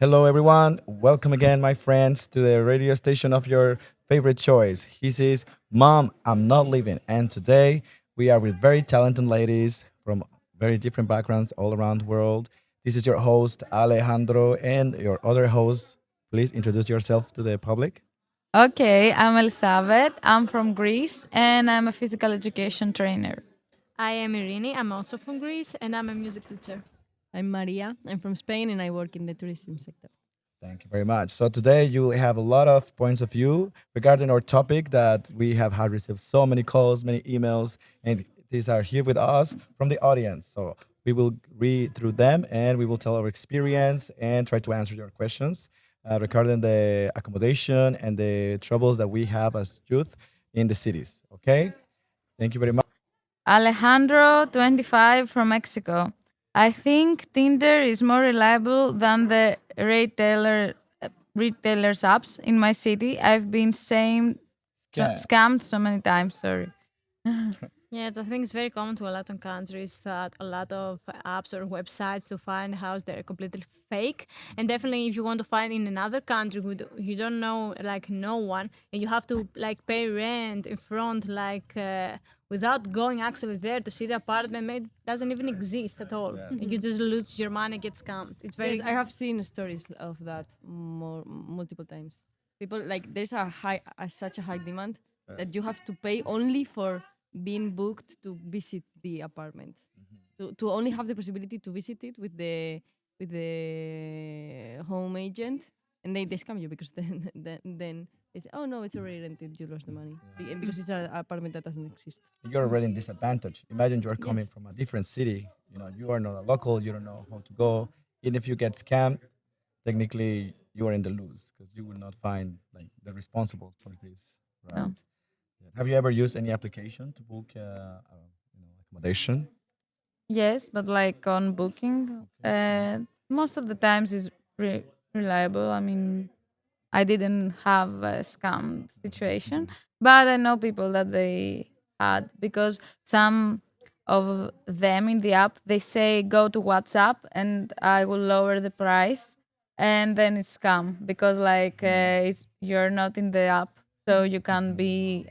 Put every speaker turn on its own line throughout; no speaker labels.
Hello, everyone. Welcome again, my friends, to the radio station of your favorite choice. This is Mom, I'm Not Leaving. And today we are with very talented ladies from very different backgrounds all around the world. This is your host, Alejandro, and your other host. Please introduce yourself to the public.
Okay, I'm Elizabeth. I'm from Greece and I'm a physical education trainer.
I am Irini. I'm also from Greece and I'm a music teacher.
I'm Maria. I'm from Spain and I work in the tourism sector.
Thank you very much. So today you will have a lot of points of view regarding our topic that we have had received so many calls, many emails, and these are here with us from the audience. So we will read through them and we will tell our experience and try to answer your questions regarding the accommodation and the troubles that we have as youth in the cities. Okay? Thank you very much.
Alejandro, 25, from Mexico. I think Tinder is more reliable than the retailers apps in my city. I've been
Yeah.
scammed so many times. Sorry.
Yes, I think it's very common to a lot of countries that a lot of apps or websites to find a house they're completely fake. And definitely, if you want to find in another country who you don't know, like no one, and you have to like pay rent in front, without going actually there to see the apartment, maybe doesn't even exist at all.
Yes.
And you just lose your money, get scammed. It's very
Yes, I have seen stories of that multiple times. People like there's such a high demand that you have to pay only for being booked to visit the apartment. To only have the possibility to visit it with the home agent, and they scam you because then they say, oh no, it's already rented, you lost the money because it's an apartment that doesn't exist.
You're already in disadvantage. Imagine you are coming
Yes.
from a different city. You are not a local. You don't know how to go. And if you get scammed, technically you are in the lose because you will not find like the responsible for this,
No.
right? Yeah. Have you ever used any application to book accommodation?
Yes, but like on booking, most of the times is reliable. I mean, I didn't have a scam situation, but I know people that they had because some of them in the app they say go to WhatsApp and I will lower the price, and then it's scam because it's you're not in the app, so you can be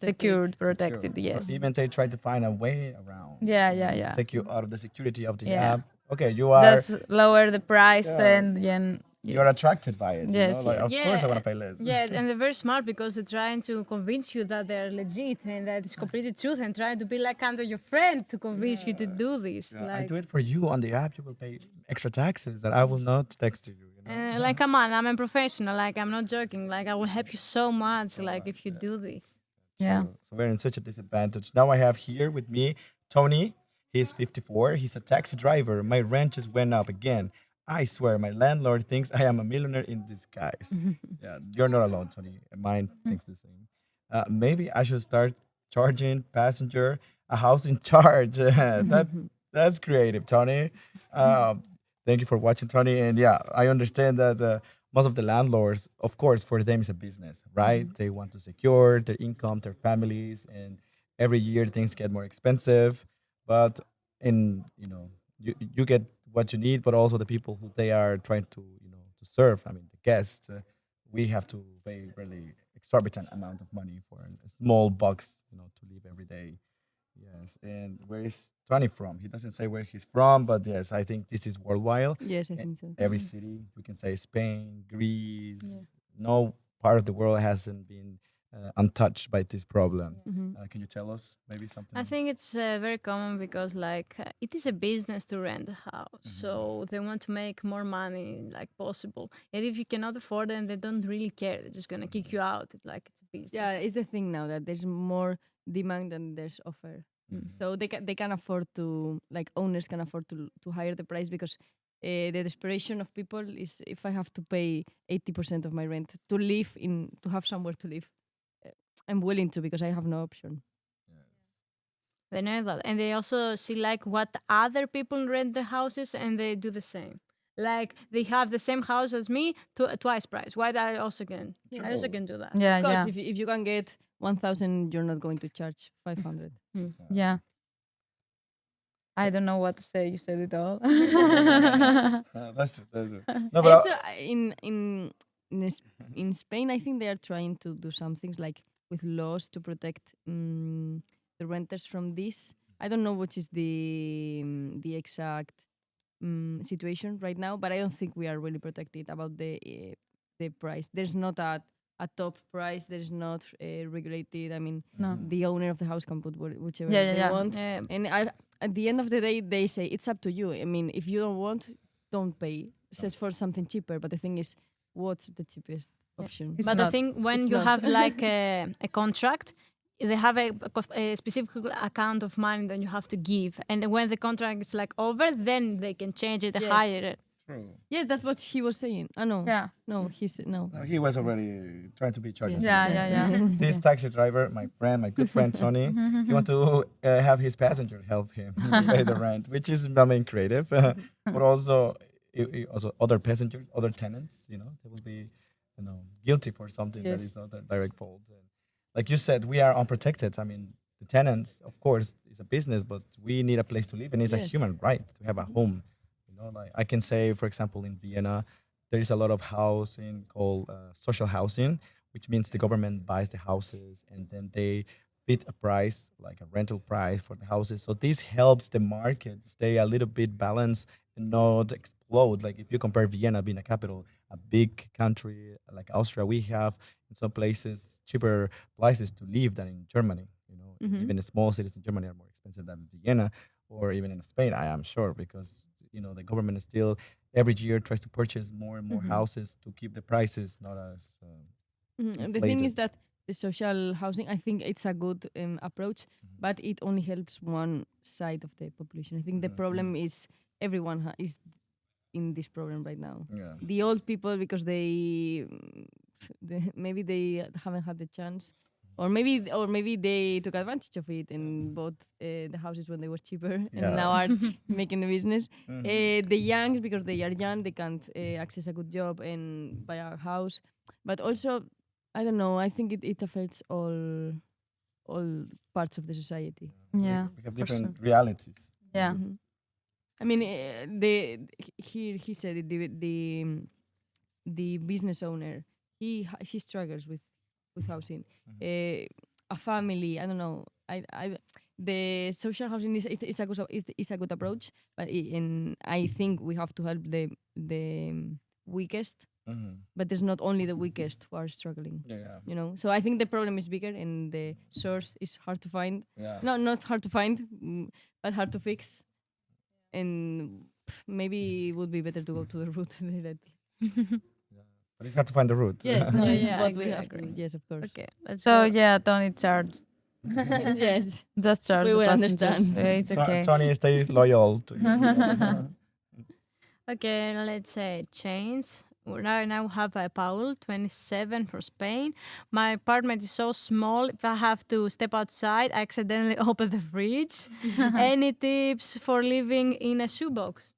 secured, protected.
So
Yes.
even they try to find a way around,
Yeah, yeah,
to
yeah.
take you out of the security of the
Yeah.
app. Okay, you are
Just lower the price
Yeah.
and then
you're
yes.
attracted by it.
Yes,
Like
yes.
of course I want
Yeah,
to pay less.
yes, and they're very smart because they're trying to convince you that they're legit and that it's completely truth, and trying to be like kind of your friend to convince you to do this.
Yeah, I
Like,
do it for you on the app. You will pay extra taxes that I will not text to you.
like, come on, I'm a professional. Like, I'm not joking. Like, I will help you so much. Like, if you do this.
Yeah.
So we're in such a disadvantage. Now I have here with me Tony. He's 54. He's a taxi driver. My rent just went up again. I swear, my landlord thinks I am a millionaire in disguise. Yeah, you're not alone, Tony. Mine thinks the same. Maybe I should start charging passenger a house in charge. That's creative, Tony. Um, Thank you for watching, Tony. And yeah, I understand that most of the landlords, of course, for them it's a business, right? They want to secure their income, their families, and every year things get more expensive. But in you get what you need, but also the people who they are trying to to serve. I mean, the guests. We have to pay really exorbitant amount of money for a small box, to live every day. Yes, and where is Tony from? He doesn't say where he's from, but yes, I think this is worldwide.
Yes, I
E-
think so.
Every city, we can say Spain, Greece, no part of the world hasn't been untouched by this problem.
Hmm.
Can you tell us maybe something?
I think it's very common because it is a business to rent a house, so they want to make more money like possible. And if you cannot afford it, they don't really care. They're just gonna kick you out. It's like it's a business.
Yeah, it's the thing now that there's more demand than there's offer. So they can afford to, like, owners can afford to higher the price because the desperation of people is, if I have to pay 80% of my rent to live in, to have somewhere to live, uh, I'm willing to because I have no option.
They know that, and they also see like what other people rent the houses, and they do the same. Like they have the same house as me, twice price. Why I also can? I also can do that.
Yeah,
Of course,
yeah.
if you can get 1,000, you're not going to charge 500.
Yeah. I don't know what to say. You said it all.
That's true. That's true. No, but
Also, in Spain, I think they are trying to do some things like with laws to protect the renters from this. I don't know which is the exact situation right now, but I don't think we are really protected about the price. There's not a top price. There's not regulated. I mean,
No.
the owner of the house can put whichever
Yeah, yeah,
they
yeah.
want,
Yeah.
and at the end of the day, they say it's up to you. I mean, if you don't want, don't pay. Search for something cheaper. But the thing is, what's the cheapest option?
It's
But I
not.
think when
It's
you
not.
have like a contract, they have a specific account of money that you have to give, and when the contract is like over, then they can change it,
Yes.
higher it.
true.
Yes, that's what he was saying. I know.
Yeah.
No, he said no.
No, he was already trying to be charged.
Yes.
Yeah,
Yes.
yeah, yeah.
This taxi driver, my friend, my good friend Tony, he want to have his passenger help him pay the rent, which is, I mean, creative, but also, also other passengers, other tenants, they will be, guilty for something that
Yes.
is not a direct fault. And like you said, we are unprotected. I mean, the tenants, of course, is a business, but we need a place to live, and it's a
Yes.
human right to have a home. Like I can say, for example, in Vienna, there is a lot of housing called social housing, which means the government buys the houses and then they bid a price, like a rental price for the houses. So this helps the market stay a little bit balanced and not explode. Like if you compare Vienna being a capital, a big country like Austria, we have in some places cheaper places to live than in Germany. And
Mhm.
even the small cities in Germany are more expensive than Vienna or even in Spain, I am sure, because the government is still every year tries to purchase more and more
Mhm.
houses to keep the prices not as
And the thing is
inflated.
that the social housing, I think it's a good approach, but it only helps one side of the population. I think the
Mhm,
problem is everyone is in this problem right now.
Yeah.
The old people, because maybe they haven't had the chance, or maybe they took advantage of it and bought the houses when they were cheaper and now
Yeah.
are making the business.
Mhm.
The young, because they are young, they can't access a good job and buy a house. But also, I don't know. I think it affects all parts of the society.
Yeah.
We have
For sure.
different realities.
Yeah.
Mhm. I mean, he said it, the business owner, he struggles with housing. A family, I don't know. The social housing is a good approach, but and I think we have to help the weakest.
Mhm.
But there's not only the weakest who are struggling.
Yeah.
So I think the problem is bigger and the source is hard to find.
Yeah.
No, not hard to find, but hard to fix. And maybe it would be better to go to the root directly.
But it's hard to find the root.
Yes,
Yeah,
it's
yeah, I
what we
agree, I
have to.
agree.
Yes, of course.
Okay, let's
So
go.
yeah, Tony charge.
Yes,
Just charge
we
the
will
passengers.
understand.
It's okay.
Tony, stay loyal to you.
Okay, let's say change. Now have a Paul, 27 from Spain. My apartment is so small. If I have to step outside, I accidentally open the fridge. Any tips for living in a shoebox?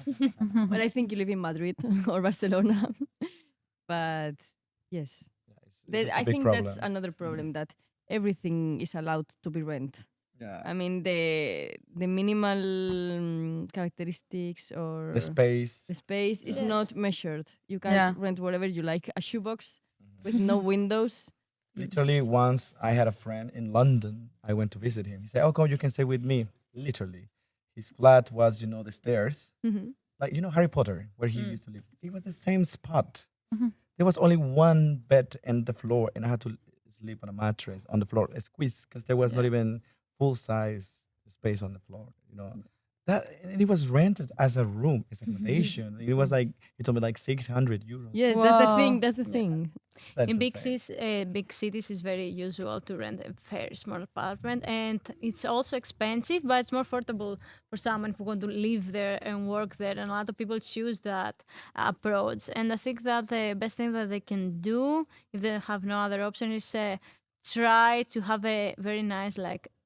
Well, I think you live in Madrid or Barcelona, but yes,
It's such a
I
big
think that's
problem.
another problem that everything is allowed to be rent.
Yeah.
I mean the minimal characteristics or
The space.
the space is
Yes.
not measured. You can't
Yeah.
rent whatever you like. A shoebox with no windows.
Literally, once I had a friend in London. I went to visit him. He said, "Oh, come, you can stay with me." Literally, his flat was, the stairs,
Mhm.
like Harry Potter, where he
Mm.
used to live. It was the same spot.
Mhm.
There was only one bed in the floor, and I had to sleep on a mattress on the floor, a squeeze, because there was not
Yeah.
even full size space on the floor. That, and it was rented as a room, as accommodation. It was like, he told me, like 600 euros.
Yes, that's the thing.
Wow.
That's the
Yeah.
thing.
That's
In
insane.
big cities, it's very usual to rent a very small apartment, and it's also expensive, but it's more affordable for someone who want to live there and work there. And a lot of people choose that approach. And I think that the best thing that they can do if they have no other option is try to have a very nice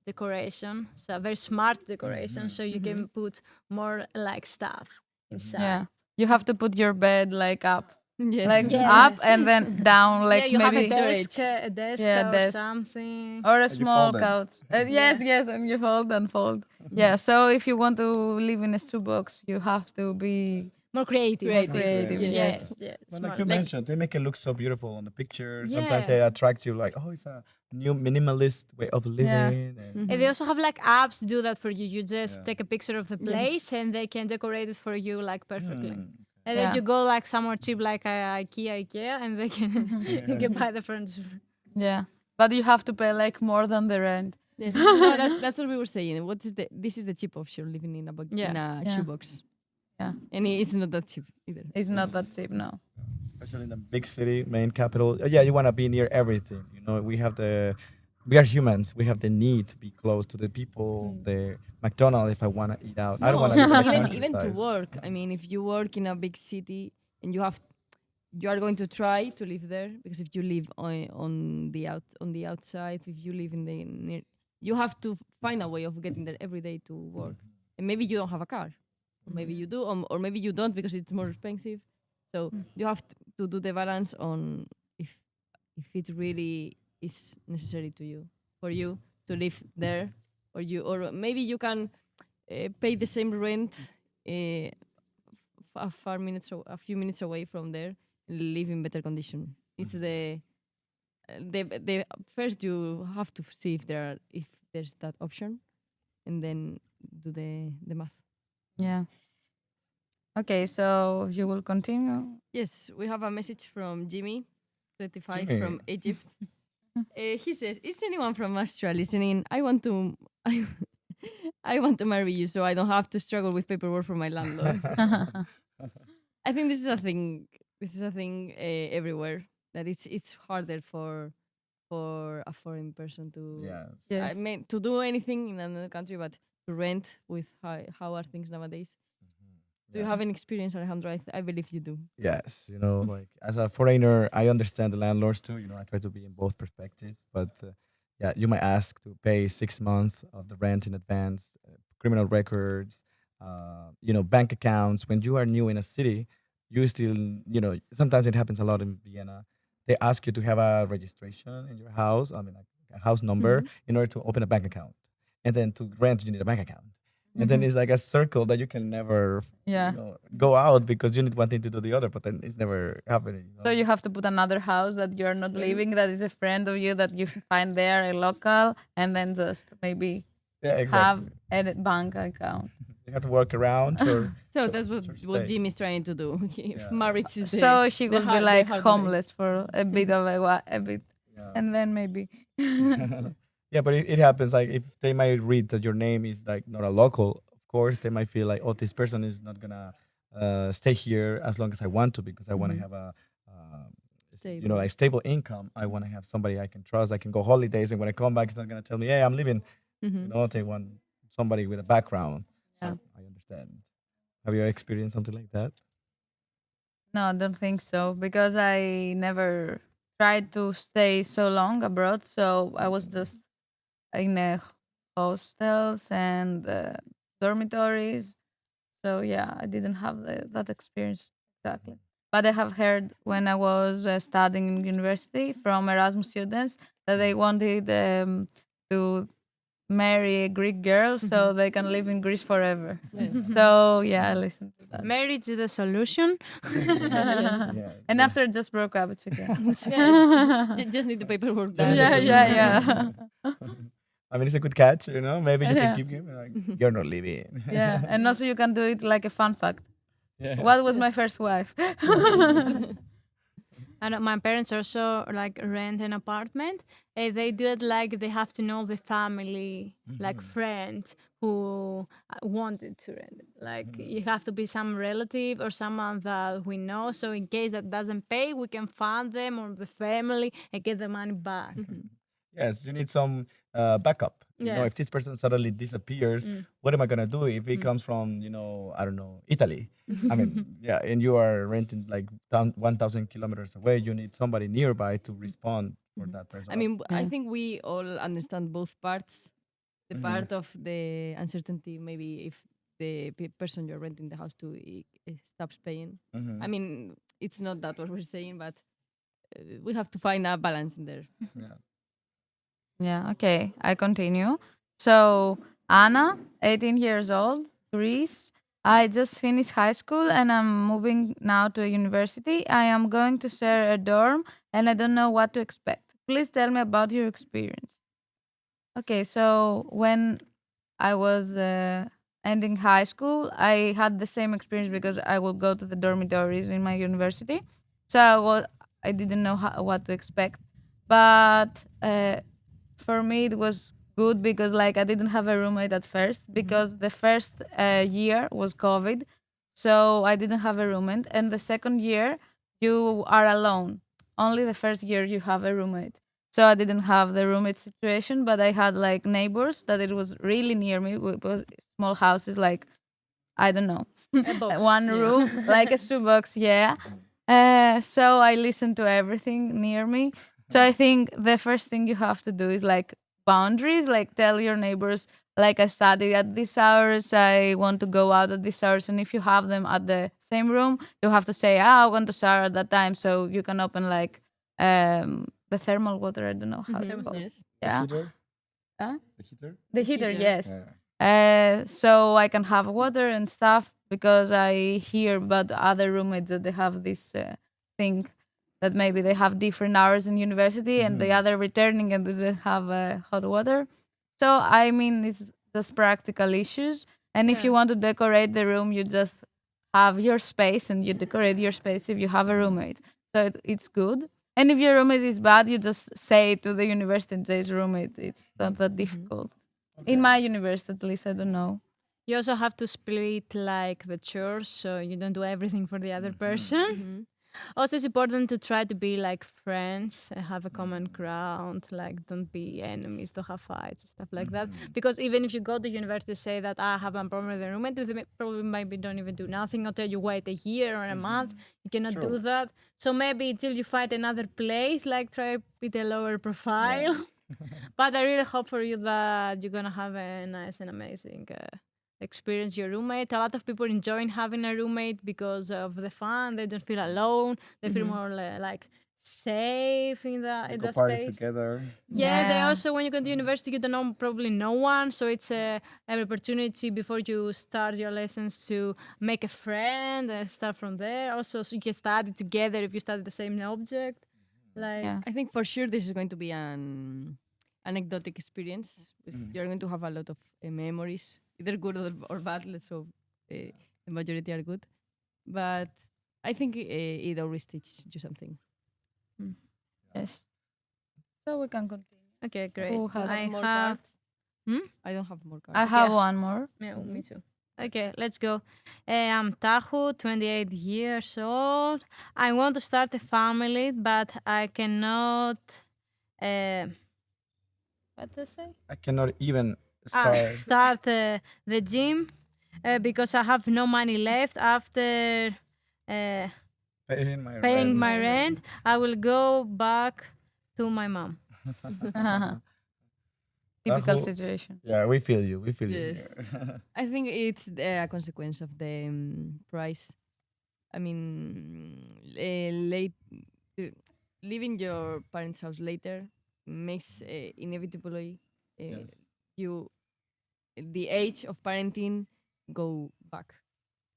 decoration, so a very smart decoration, so you can put more like stuff inside.
Yeah. You have to put your bed like up.
Yes.
like
Yes.
up and then down,
Yeah,
like
you have a
maybe
desk,
yeah,
or
desk
something.
or a
And you
small
fold them.
couch. Yes, yes, and you fold and fold. Yeah, so if you want to live in a shoebox, you have to be
More creative.
more
Creative.
creative.
Yes.
Yes.
Yes, yes.
But like
Smart.
you
Like,
mentioned, they make it look so beautiful on the picture. Sometimes
yeah.
they attract you, like, oh, it's a new minimalist way of
Yeah.
living. And
And they also have like apps do that for you. You just
Yeah.
take a picture of the
Yes.
place and they can decorate it for you like perfectly.
Hmm.
And then
Yeah.
you go like somewhere cheap like IKEA, and they can you can buy the furniture.
Yeah. But you have to pay like more than the rent.
Yes. No, that's what we were saying. What is the? This is the cheap option, living in a
Yeah.
in a
Yeah.
shoebox,
Yeah.
and it's not that cheap either.
It's not that cheap, no.
Especially in the big city, main capital. Yeah, you want to be near everything. You know, we are humans. We have the need to be close to the people. The McDonald's, if I want to eat out, I don't want to live in the
even to
countryside.
work. I mean, if you work in a big city and you are going to try to live there, because if you live on the outside, if you live in the near, you have to find a way of getting there every day to work. And maybe you don't have a car, or maybe you do, or maybe you don't because it's more expensive. So you have to do the balance on if it really is necessary to you for you to live there, or maybe you can pay the same rent a few minutes away from there and live in better condition. It's the first you have to see if there's that option, and then do the math.
Yeah. Okay, so you will continue.
Yes, we have a message from Jimmy, 25,
Jimmy.
from Egypt. He says, "Is anyone from Austria listening? I want to, I want to marry you, so I don't have to struggle with paperwork for my landlord." I think this is a thing. This is a thing everywhere, that it's harder for a foreign person to.
Yes.
Yes.
I mean, to do anything in another country, but to rent with how are things nowadays? Do you
Yeah.
have any experience, Alejandro? I believe you do.
Yes, you know, like as a foreigner, I understand the landlords too. You know, I try to be in both perspectives, but yeah, you might ask to pay 6 months of the rent in advance, criminal records, you know, bank accounts. When you are new in a city, you still, you know, sometimes it happens a lot in Vienna. They ask you to have a registration in your house. I mean, like a house number in order to open a bank account, and then to rent, you need a bank account. And then it's like a circle that you can never
Yeah.
you know, go out because you need one thing to do the other, but then it's never happening.
So you have to put another house that you're not living, that is a friend of you that you find there, a local, and then just maybe
Yeah, exactly.
have a bank account.
You have to work around or
So that's
or
what
stay.
Jim is trying to do.
Yeah.
Marriage is the
So she
the
will be
hard- the
like
hard way.
homeless for a bit of a bit,
Yeah.
and then maybe.
Yeah, but it happens like if they might read that your name is like not a local, of course they might feel like, oh, this person is not gonna stay here as long as I want to because I want to have a you know,
Stable.
like stable income. I want to have somebody I can trust. I can go holidays, and when I come back, it's not gonna tell me, hey, I'm leaving. You know, they want somebody with a background. So I understand. Have you experienced something like that?
No, I don't think so because I never tried to stay so long abroad. So I was just in hostels and dormitories. So yeah, I didn't have that experience exactly. But I have heard when I was studying in university from Erasmus students that they wanted to marry a Greek girl so they can live in Greece forever. So yeah, I listened to that.
Marriage is the solution.
Yeah.
And after it just broke up, it's okay.
Just need the paperwork done.
yeah, yeah.
I mean, it's a good catch, you know. Maybe you
Yeah.
can keep him. Like, you're not leaving.
Yeah, and also you can do it like a fun fact.
Yeah.
What was my first wife?
And my parents also like rent an apartment. And they do it like they have to know the family, like friends who wanted to rent it. Like you have to be some relative or someone that we know. So in case that doesn't pay, we can fund them or the family and get the money back.
Yes, you need some backup. You know,
Yeah.
if this person suddenly disappears, what am I gonna do if he comes from, you know, I don't know, Italy? I mean, yeah, and you are renting like 1,000 kilometers away. You need somebody nearby to respond for that person.
I mean, I
Yeah.
think we all understand both parts. The part of the uncertainty, maybe if the person you're renting the house to stops paying.
Mhm.
I mean, it's not that what we're saying, but we have to find a balance in there.
Yeah.
Yeah, okay. I continue. So, Anna, 18 years old, Greece. I just finished high school and I'm moving now to a university. I am going to share a dorm and I don't know what to expect. Please tell me about your experience. Okay, so when I was ending high school, I had the same experience because I would go to the dormitories in my university. So I didn't know what to expect. But for me, it was good because like I didn't have a roommate at first because the first year was COVID. So I didn't have a roommate. And the second year, you are alone. Only the first year you have a roommate. So I didn't have the roommate situation, but I had like neighbors that it was really near me. It was small houses, like I don't know,
A box.
one
Yeah.
room, like a shoebox. Yeah. So I listened to everything near me. So I think the first thing you have to do is like boundaries, like tell your neighbors, like I study at these hours, I want to go out at these hours. And if you have them at the same room, you have to say, I want to shower at that time. So you can open like the thermal water. I don't know how it's called.
Yes.
The
Yeah.
heater.
Huh?
The heater.
The heater,
heater.
yes.
Yeah.
So I can have water and stuff because I hear about other roommates that they have this thing that maybe they have different hours in university and the other returning and they have hot water. So I mean, it's just practical issues. And if you
Yeah.
want to decorate the room, you just have your space and you decorate your space if you have a roommate. So it's good. And if your roommate is bad, you just say to the university and say roommate. It's not that difficult. In my university, at least, I don't know.
You also have to split like the chores so you don't do everything for the other person. Also, it's important to try to be like friends and have a common ground. Like, don't be enemies, don't have fights, stuff like that. Because even if you go to university, say that I have a problem with the roommate, they probably maybe don't even do nothing or tell you wait a year or a month. You cannot do
True.
that. So maybe till you find another place, like try with a lower profile. But I really hope for you that you're gonna have a nice and amazing experience. Your roommate. A lot of people enjoying having a roommate because of the fun. They don't feel alone. They feel more like safe in
They
in
go
the
parties
space.
together.
Yeah, they
Yeah.
also when you go to university, you don't know probably no one, so it's an opportunity before you start your lessons to make a friend and start from there. Also, so you can study together if you study the same object. Like
Yeah.
I think for sure this is going to be an anecdotic experience. You're going to have a lot of memories, either good or bad. Let's hope the majority are good. But I think it always teaches you something.
Yes. So we can continue.
okay, great.
Who has
I
more
have.
cards?
Hmm?
I don't have more cards.
I have
Yeah.
one more.
Yeah, me too. Okay, let's go. I'm Tahu, 28 years old. I want to start a family, but I cannot. Uh, what to say?
I cannot even start
Start the gym because I have no money left after uh,
paying my
paying
rent.
my rent. I will go back to my mom.
Typical
who-
situation.
Yeah, we feel you. We feel
Yes.
you here.
I think it's a consequence of the price. I mean, late leaving your parents' house later makes inevitably
Yes.
you the age of parenting go back.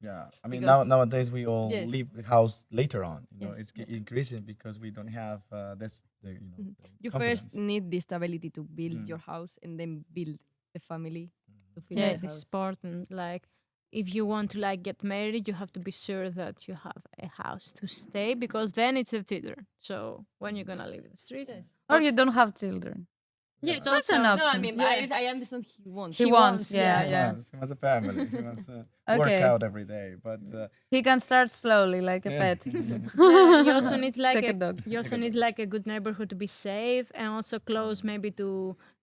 Yeah, I mean
Because-
nowadays we all
Yes.
leave the house later on. You know,
Yes.
it's increasing because we don't have this. The, you know, the
You
confidence.
first need the stability to build your house and then build the family to fill
Yes,
the
it's
house.
important. Like, if you want to like get married, you have to be sure that you have a house to stay because then it's a tutor. So when you're gonna live in the street,
Or you don't have children.
yeah, it's
That's
also
an
No,
option.
I mean,
Yeah.
I understand he wants.
He
He
wants,
wants,
yeah,
He
yeah.
wants a family. He wants to work
Okay.
out every day. But
He can start slowly, like a
yeah.
pet.
You also need like
Take a dog.
You also need like a good neighborhood to be safe and also close maybe to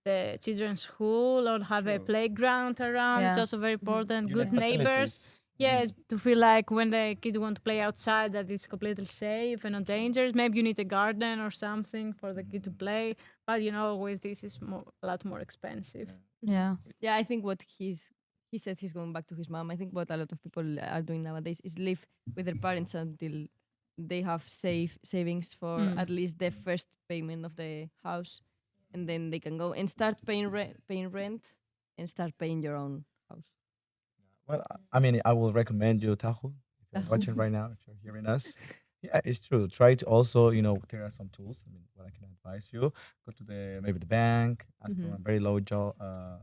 the children's school or have a
True.
playground around. It's
Yeah.
also very important.
You
Good
need
neighbors.
facilities.
Yes, to feel like when the kid want to play outside that it's completely safe and not dangerous. Maybe you need a garden or something for the kid to play. But you know, always this is a lot more expensive.
Yeah.
Yeah, I think what he said he's going back to his mom. I think what a lot of people are doing nowadays is live with their parents until they have savings for at least the first payment of the house, and then they can go and start paying rent, and start paying your own house.
Well, I mean, I will recommend you, Tahu, if you're watching right now, if you're hearing us. Yeah, it's true. Try to also, there are some tools. I mean, what I can advise you, go to maybe the bank, ask for a very low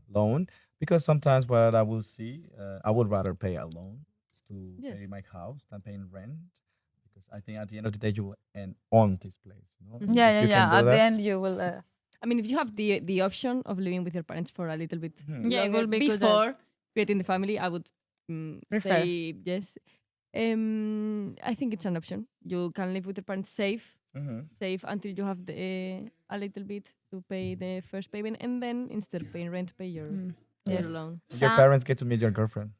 loan, because sometimes what I will see, I would rather pay a loan to pay
Yes.
my house than paying rent, because I think at the end of the day you will end on this place.
Yeah,
If
yeah,
you can
yeah.
do
At the
that.
end, you will.
I mean, if you have the option of living with your parents for a little bit
Yeah, it
longer
will be good.
before creating the family, I would
Prefer.
say yes. I think it's an option. You can live with your parents save until you have a little bit to pay the first payment, and then instead of paying rent, pay your
Yes.
loan.
Your parents get to meet your girlfriend.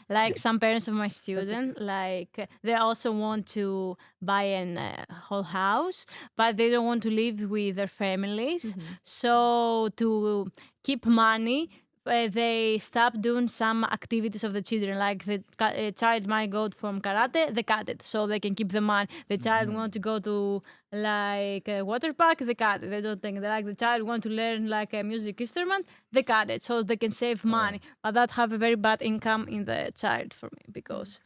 Like some parents of my student, like they also want to buy an whole house, but they don't want to live with their families. So to keep money, they stop doing some activities of the children, like the child might go from karate, they cut it so they can keep the money. The child want to go to like a water park, they cut it. They don't think they like the child want to learn like a music instrument, they cut it so they can save money. But that have a very bad income in the child for me, because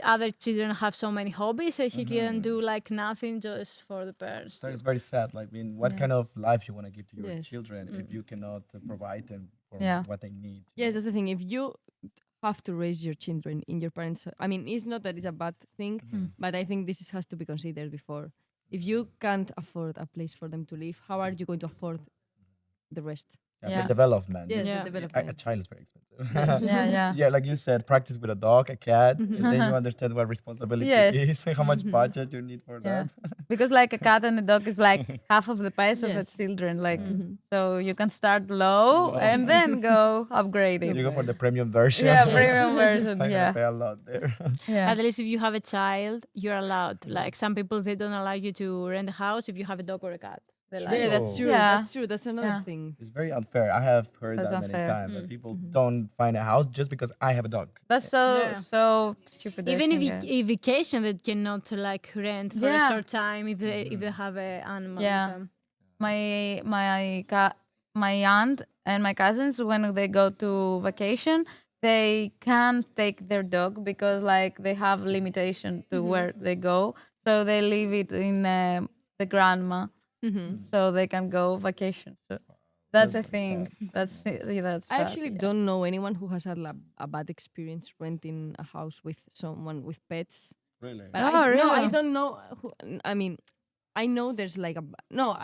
other children have so many hobbies and he can do like nothing just for the parents.
So it's very sad. Like, I mean, what kind of life you want to give to your
Yes.
children if you cannot provide them for
Yeah.
what they need?
Yes, that's the thing. If you have to raise your children in your parents, I mean, it's not that it's a bad thing, but I think has to be considered before. If you can't afford a place for them to live, how are you going to afford the rest?
Yeah.
The development.
Yes,
Yeah.
the
A
development.
child is very expensive.
Yeah, yeah.
Yeah, like you said, practice with a dog, a cat, and then you understand what responsibility
Yes.
is, how much budget you need for
Yeah.
that.
Because like a cat and a dog is like half of the price of a
Yes.
children. Like so you can start low and then go upgrade it.
You go for the premium version.
Yeah, premium version.
I'm gonna
Yeah.
pay a lot there.
Yeah.
At least if you have a child, you're allowed. Like some people, they don't allow you to rent a house if you have a dog or a cat. They
True.
like,
Yeah, that's true.
Yeah.
That's true. That's another
Yeah.
thing.
It's very unfair. I have heard
That's
that many
unfair.
times that people don't find a house just because I have a dog.
That's so
Yeah.
so stupid. I
even if
think,
a vacation, they cannot like rent for
Yeah.
a short time if they have an animal
Yeah.
with them.
My aunt and my cousins, when they go to vacation, they can't take their dog because like they have limitation to where they go, so they leave it in the grandma, so they can go vacation. So that's a thing. That's
I
sad,
actually
yeah.
don't know anyone who has had a bad experience renting a house with someone with pets.
Really?
But
Oh,
No, I
really?
don't know. I mean, I know there's like no,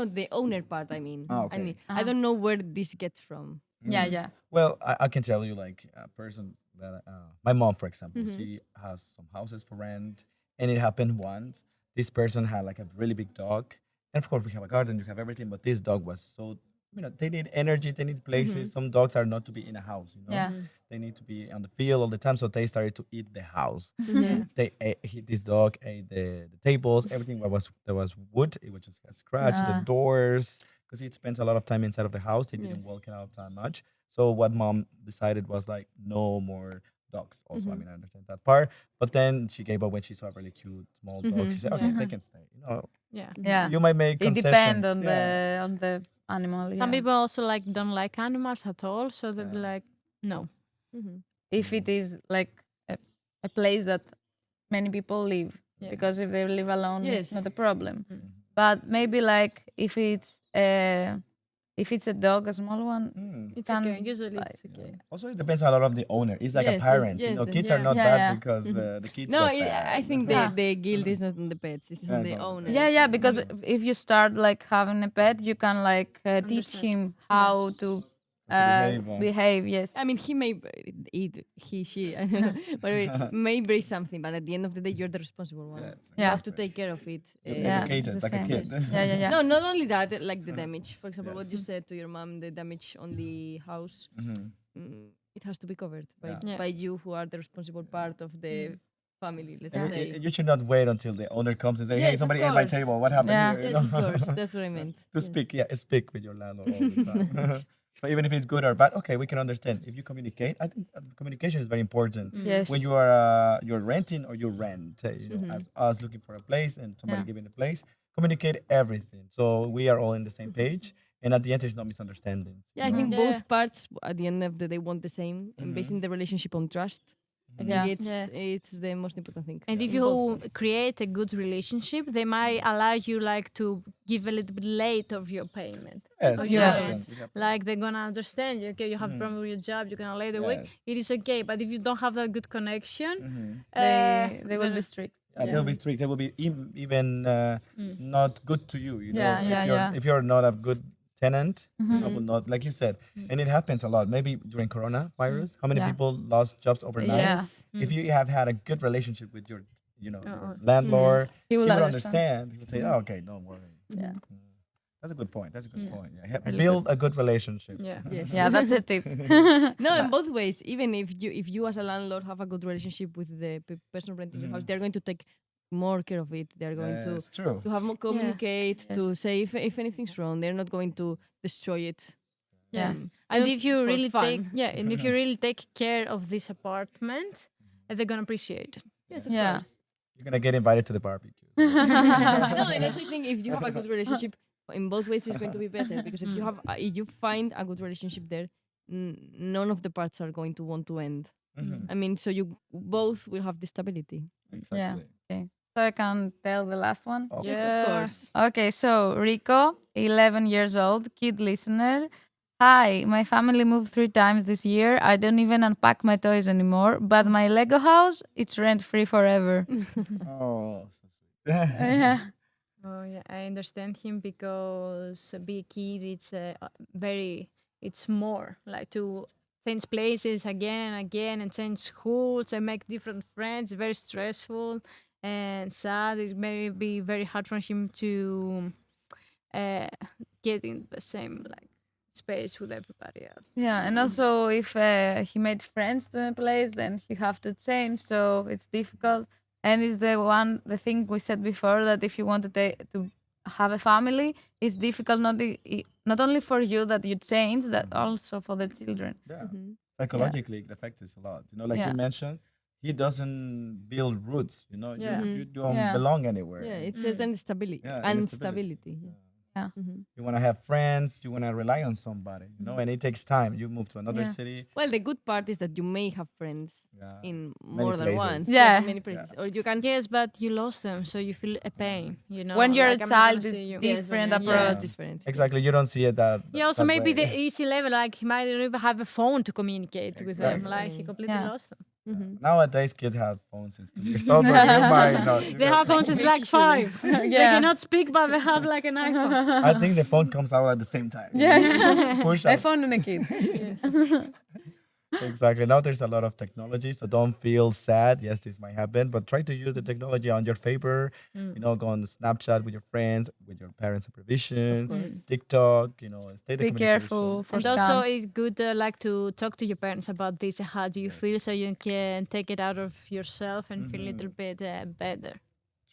the owner part. I mean,
Ah, okay.
I don't know where this gets from.
Yeah, yeah.
Well, I can tell you, like a person that my mom, for example, she has some houses for rent, and it happened once. This person had like a really big dog, and of course we have a garden, you have everything, but this dog was so, they need energy, they need places. Some dogs are not to be in a house,
Yeah.
They need to be on the field all the time, so they started to eat the house.
Yeah.
This dog ate the tables, everything that was wood. It was just scratched the
Ah.
doors because he spent a lot of time inside of the house. They didn't walk it out that much. So what mom decided was like no more dogs. Also, I mean I understand that part, but then she gave up when she saw a really cute small dog. She said, "Okay, they can stay."
Yeah.
Yeah.
You might make
It
concessions.
depends on
Yeah.
the animal.
Some
Yeah.
people also like don't like animals at all, so they'll be like, no.
If it is like a place that many people live,
Yeah.
because if they live alone, it's
Yes.
not a problem. But maybe like if it's a dog, a small one,
It's
can
okay. Usually
like-
it's okay.
Also, it depends a lot of the owner. It's like
Yes,
a
yes,
parent.
yes,
Kids are
yeah.
not
Yeah,
bad
yeah.
because the kids.
No,
was
I
bad.
think
Yeah.
the guilt is not on the pets; it's on
it's
the
on the
owner.
pets.
yeah, because if you start like having a pet, you can like teach
Understand.
him how to
behave,
behave. Yes.
I mean, he may she, I don't know, whatever, may break something, but at the end of the day, you're the responsible one.
Yes,
You
Yeah.
have to take care of it.
Yeah,
educate it
the
like a
same.
kid.
Yeah, yeah, yeah.
No, not only that, like the damage. For example, what you said to your mom, the damage on the house, it has to be covered by,
Yeah.
by you, who are the responsible part of the family. Let's
And
say.
you should not wait until the owner comes and say, "Hey,
Yes, of
somebody ate my
course.
table. What happened
Yeah.
here?"
Yes, of course. That's what I meant.
To
Yes.
speak, speak with your landlord all the time. So even if it's good or bad, okay, we can understand. If you communicate, I think communication is very important.
Yes.
When you're renting or you rent, as us looking for a place and somebody
Yeah.
giving a place, communicate everything. So we are all in the same page, and at the end, there's no misunderstandings.
Yeah, I think
Yeah.
both parts at the end of the day want the same, and basing the relationship on trust. I think
Yeah.
it's the most important thing.
And if
in both
you
parts.
create a good relationship, they might allow you like to give a little bit late of your payment.
Yes,
Of
it
your
Yeah.
happens,
rent.
it happens.
Like they're gonna understand you. Okay, you have a problem with your job. You're gonna lay the week.
Yes.
It is okay. But if you don't have that good connection,
They will
then
be strict.
Yeah, they'll be strict. They will be even not good to you. You know,
Yeah, yeah, yeah.
if you're not a good tenant, I will not, like you said, and it happens a lot. Maybe during coronavirus, how many
Yeah.
people lost jobs overnight?
Yeah.
Yes.
If you have had a good relationship with your, your
Uh-uh.
landlord,
He will understand.
He will say, "Oh, okay, don't worry."
Yeah.
That's a good point. That's a good point. Yeah,
Really
build a good relationship.
yeah.
Yes.
Yeah, that's a tip.
No, in both ways. Even if you as a landlord have a good relationship with the person renting your house, they're going to take more care of it. They're going
It's true.
to have more communicate,
Yes.
to say if anything's wrong. They're not going to destroy it.
Yeah.
I
And
don't
if you
for
really
fun.
and if you really take care of this apartment, they're gonna appreciate it.
Yes, of
Yeah.
course.
You're gonna get invited to the barbecue.
No, and also I think if you have a good relationship in both ways, it's going to be better because if you find a good relationship there, none of the parts are going to want to end. I mean, so you both will have the stability.
Exactly.
Okay. So I can tell the last one.
Of
Yes, of course.
Okay, so Rico, 11 years old, kid listener. Hi, my family moved 3 times this year. I don't even unpack my toys anymore, but my Lego house, it's rent free forever.
Oh, so sweet.
Yeah.
Oh yeah, I understand him because being a kid, it's more like to change places again and again and change schools and make different friends. Very stressful and sad. It may be very hard for him to get in the same like space with everybody else.
Yeah, and also if he made friends to a place, then he have to change. So it's difficult, and it's the thing we said before that if you want to have a family, it's difficult not only for you that you change, that also for the children.
Yeah. Psychologically, it affects us a lot. Like
Yeah.
you mentioned, he doesn't build roots.
Yeah.
You don't
Yeah.
belong anywhere.
Yeah, it's certain stability
Yeah,
and
instability.
stability.
Yeah.
You want to have friends. You want to rely on somebody. And it takes time. You move to another
Yeah.
city.
Well, the good part is that you may have friends
Yeah.
in
Many
more than
places.
once.
Yeah.
Yes, many places. Or you can.
Yes, but you lost them, so you feel a pain.
When you're
like,
a
I'm not
child,
gonna
it's
see you.
different
Yeah,
approach.
it's different.
Exactly. You don't see it that.
Yeah, also
that
maybe
way.
the easy level, like he might not even have a phone to communicate with them.
Exactly.
Like he completely
Yeah.
lost them.
Nowadays, kids have phones since 2 years old. But you might not.
They have phones since like 5. They
Yeah.
cannot speak, but they have like an iPhone.
I think the phone comes out at the same time.
Yeah.
Push
I
up.
found in a kid.
Exactly. Now there's a lot of technology, so don't feel sad. Yes, this might happen, but try to use the technology on your favor. Go on Snapchat with your friends, with your parents' supervision, TikTok. Stay the
Be
communication.
careful for
And also,
scams.
it's good like to talk to your parents about this. How do you feel, so you can take it out of yourself and feel a little bit better.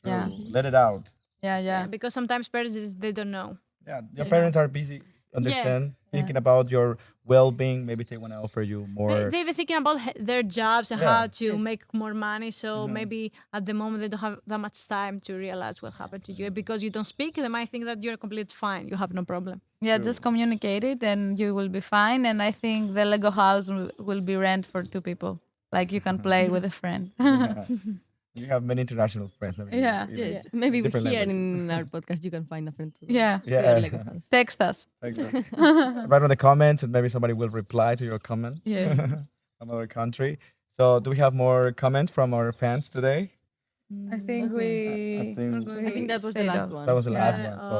Yeah.
True. Let it out.
Yeah.
Because sometimes parents they don't know.
Yeah, your
You
parents are busy. Understand, thinking about your well-being. Maybe they want to offer you more.
They were thinking about their jobs and
Yeah.
how to make more money. So maybe at the moment they don't have that much time to realize what happened to you. Because you don't speak, they might think that you're completely fine. You have no problem.
Yeah, just communicate it and you will be fine. And I think the Lego house will be rent for 2 people. Like you can play with a friend.
You have many international friends. Maybe
Yeah.
even
Yes, maybe
different
here
languages.
in our podcast you can find a friend to
Yeah.
to our
Yeah.
Lego house.
Text us.
Exactly. Write on the comments, and maybe somebody will reply to your comment.
Yes.
From our country. So, do we have more comments from our fans today?
I think
I think-
I think that was the
said
last
all.
one.
That was the last
Yeah.
one. So,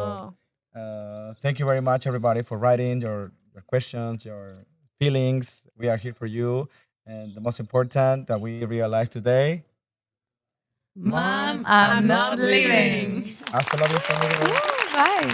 Oh.
thank you very much, everybody, for writing your questions, your feelings. We are here for you. And the most important that we realized today.
Mom, I'm not leaving.
Hasta la vista, amigos.
Bye.